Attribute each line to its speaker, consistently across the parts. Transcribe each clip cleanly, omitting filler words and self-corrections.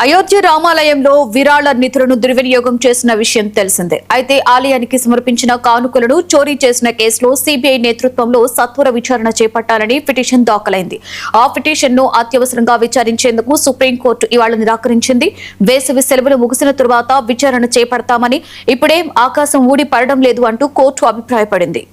Speaker 1: అయోధ్య రామాలయంలో విరాళ నిధులను దుర్వినియోగం చేసిన విషయం తెలిసిందే. అయితే ఆలయానికి సమర్పించిన కానుకలను చోరీ చేసిన కేసులో సిబిఐ నేతృత్వంలో సత్వర విచారణ చేపట్టాలని పిటిషన్ దాఖలైంది. ఆ పిటిషన్ను అత్యవసరంగా విచారించేందుకు సుప్రీంకోర్టు ఇవాళ నిరాకరించింది. వేసవి సెలవులు ముగిసిన తరువాత విచారణ చేపడతామని, ఇప్పుడేం ఆకాశం ఊడి పడడం లేదు అంటూ కోర్టు అభిప్రాయపడింది.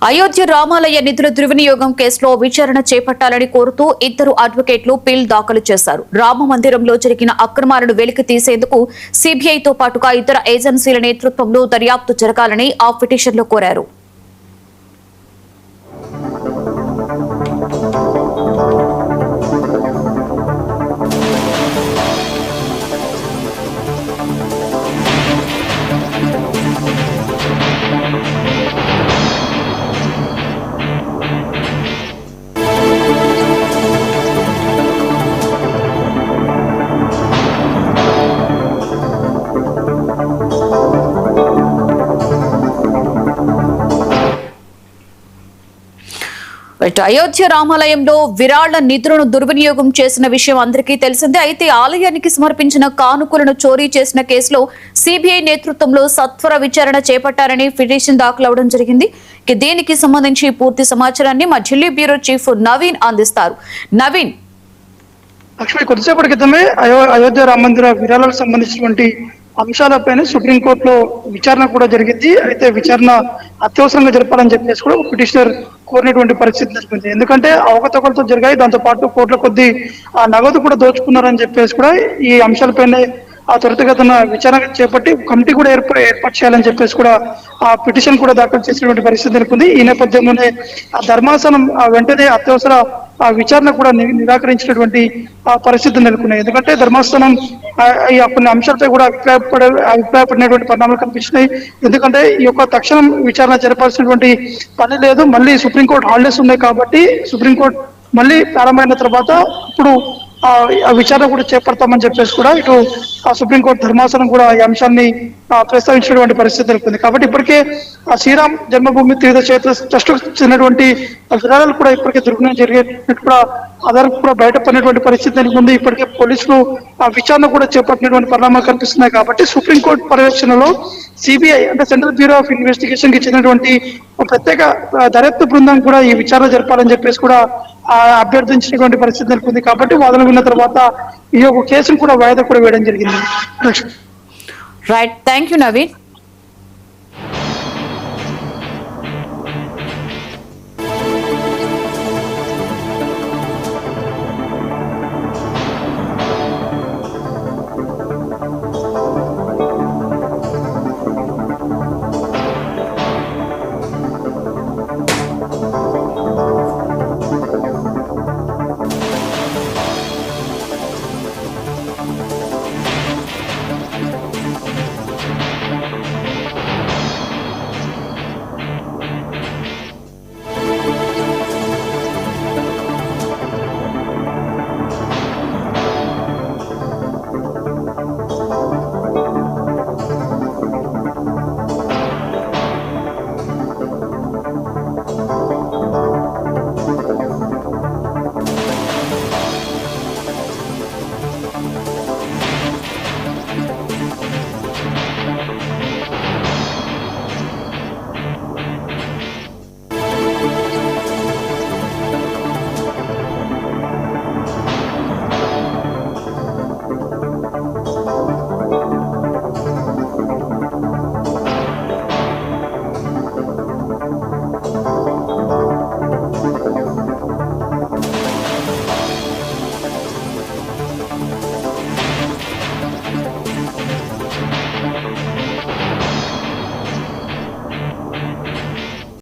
Speaker 1: అయోధ్య రామాలయ నిధుల దుర్వినియోగం కేసులో విచారణ చేపట్టాలని కోరుతూ ఇద్దరు అడ్వకేట్లు పిల్ దాఖలు చేశారు. రామ మందిరంలో జరిగిన అక్రమాలను వెలికి తీసేందుకు సిబిఐతో పాటుగా ఇతర ఏజెన్సీల నేతృత్వంలో దర్యాప్తు జరగాలని ఆ పిటిషన్లో కోరారు. అయోధ్య రామాలయంలో విరాళ నిధులను దుర్వినియోగం చేసిన విషయం అందరికీ తెలిసిందే. అయితే ఆలయానికి సమర్పించిన కానుకలను చోరీ చేసిన కేసులో సిబిఐ నేతృత్వంలో సత్వర విచారణ చేపట్టారని పిటిషన్ దాఖలవడం జరిగింది. దీనికి సంబంధించి పూర్తి సమాచారాన్ని మా ఢిల్లీ బ్యూరో చీఫ్ నవీన్ అందిస్తారు. నవీన్,
Speaker 2: లక్ష్మి, కొద్దిసేపటి క్రితమే అయోధ్య రామ మందిర విరాళాలకు సంబంధించినటువంటి అంశాలపైన సుప్రీంకోర్టులో విచారణ కూడా జరిగింది. అయితే విచారణ అత్యవసరంగా జరపాలని చెప్పేసి కూడా పిటిషనర్ కోరినటువంటి పరిస్థితి జరిగింది. ఎందుకంటే అవకతవకలతో జరిగాయి, దాంతో పాటు కోట్ల కొద్ది నగదు కూడా దోచుకున్నారని చెప్పేసి కూడా ఈ అంశాలపైన త్వరితగతిన విచారణ చేపట్టి కమిటీ కూడా ఏర్పాటు చేయాలని చెప్పేసి కూడా ఆ పిటిషన్ కూడా దాఖలు చేసినటువంటి పరిస్థితి నెలకొంది. ఈ నేపథ్యంలోనే ఆ ధర్మాసనం వెంటనే అత్యవసర విచారణ కూడా నిరాకరించినటువంటి పరిస్థితి నెలకొన్నాయి. ఎందుకంటే ధర్మాసనం కొన్ని అంశాలపై కూడా అభిప్రాయపడినటువంటి పరిణామాలు కనిపించినాయి. ఎందుకంటే ఈ యొక్క తక్షణం విచారణ జరపాల్సినటువంటి పని లేదు, మళ్ళీ సుప్రీంకోర్టు హాలిడేస్ ఉన్నాయి కాబట్టి సుప్రీంకోర్టు మళ్ళీ ప్రారంభమైన తర్వాత ఇప్పుడు విచారణ కూడా చేపడతామని చెప్పేసి కూడా ఇటు సుప్రీంకోర్టు ధర్మాసనం కూడా ఈ అంశాన్ని ప్రస్తావించినటువంటి పరిస్థితి నెలకొంది. కాబట్టి ఇప్పటికే శ్రీరామ్ జన్మభూమి తీర్థ క్షేత్ర ట్రస్ట్ చెందినటువంటి విరాళాలు కూడా ఇప్పటికే దుర్వినియోగం జరిగేటట్టు కూడా ఆధారం కూడా బయటపడినటువంటి పరిస్థితి నెలకొంది. ఇప్పటికే పోలీసులు విచారణ కూడా చేపట్టినటువంటి పరిణామాలు కనిపిస్తున్నాయి. కాబట్టి సుప్రీంకోర్టు పర్యవేక్షణలో సిబిఐ అంటే సెంట్రల్ బ్యూరో ఆఫ్ ఇన్వెస్టిగేషన్ కి చెందినటువంటి ప్రత్యేక దర్యాప్తు బృందం కూడా ఈ విచారణ జరపాలని చెప్పేసి కూడా అభ్యర్థించినటువంటి పరిస్థితి నెలకొంది. కాబట్టి వాదన విన్న తర్వాత ఈ యొక్క కేసును కూడా వాయిదా కూడా వేయడం జరిగింది.
Speaker 1: Right, thank you Naveen.